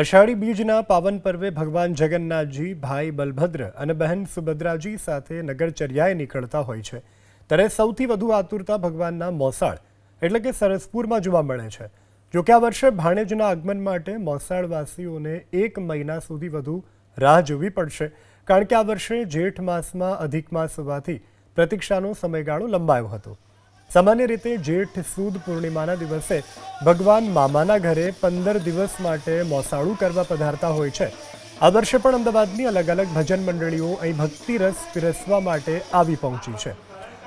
અષાઢી બીજના પાવન પર્વે ભગવાન જગન્નાથજી ભાઈ બલભદ્ર અને બહેન સુભદ્રાજી સાથે નગરચર્યાએ નીકળતા હોય છે ત્યારે સૌથી વધુ આતુરતા ભગવાનના મોસાળ એટલે કે સરસપુરમાં જોવા મળે છે। જો કે આ વર્ષે ભાણેજના આગમન માટે મોસાળવાસીઓને 1 મહિના સુધી વધુ રાહ જોવી પડશે, કારણ કે આ વર્ષે જેઠ માસમાં અધિક માસ હોવાથી પ્રતીક્ષાનો સમયગાળો લંબાયો હતો। સામાન્ય રીતે જેઠ સુદ પૂર્ણિમાના દિવસે ભગવાન મામાના ઘરે 15 દિવસ માટે મોસાળું કરવા પધારતા હોય છે। આ વર્ષે પણ અમદાવાદની અલગ અલગ ભજન મંડળીઓ અહીં ભક્તિ રસ પીરસવા માટે આવી પહોંચી છે।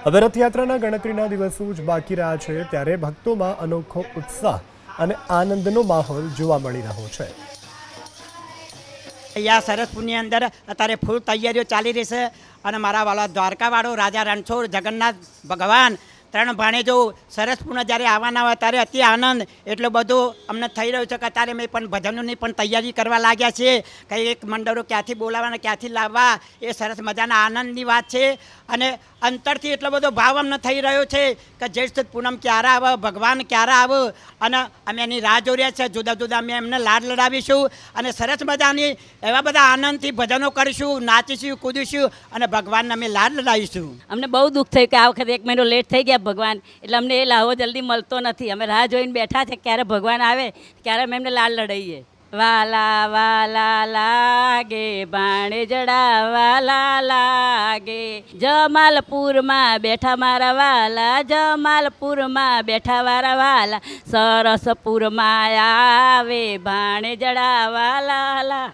હવે રથયાત્રાના ગણતરીના દિવસો જ બાકી રહ્યા છે, ત્યારે ભક્તોમાં અનોખો ઉત્સાહ અને આનંદનો માહોલ જોવા મળી રહ્યો છે। અહીંયા સરસપુરની અંદર અત્યારે ફૂલ તૈયારીઓ ચાલી રહી છે અને મારા વાળા દ્વારકાવાળો રાજા રણછોડ જગન્નાથ ભગવાન ત્રણ ભાણેજો સરસપુરના જ્યારે આવવાના હોય ત્યારે અતિ આનંદ એટલો બધો અમને થઈ રહ્યો છે કે અત્યારે મેં પણ ભજનોની પણ તૈયારી કરવા લાગ્યા છે। કંઈ એક મંડળો ક્યાંથી બોલાવવાના ક્યાંથી લાવવા એ સરસ મજાના આનંદની વાત છે અને અંતરથી એટલો બધો ભાવ અમને થઈ રહ્યો છે કે જેઠ સુદ પૂનમ ક્યારે આવે, ભગવાન ક્યારે આવે અને અમે એની રાહ જોઈ રહ્યા છે। જુદા જુદા અમે એમને લાડ લડાવીશું અને સરસ મજાની એવા બધા આનંદથી ભજનો કરીશું, નાચીશું, કૂદીશું અને ભગવાનને અમે લાડ લડાવીશું। અમને બહુ દુઃખ થયું કે આ વખતે 1 મહિનો લેટ થઈ ગયા ભગવાન, એટલે અમને એ લાહો જલ્દી મળતો નથી। અમે રાહ જોઈને બેઠા છે ક્યારે ભગવાન આવે, ક્યારે અમે એમને લાડ લડાઈએ। વાલા વાલા લાગે ભાણેજડા વાલા લાગે, જમાલપુરમાં બેઠા મારા વાલા, જમાલપુરમાં બેઠા મારા વાલા, સરસપુરમાં આવે ભાણેજડા વાલા।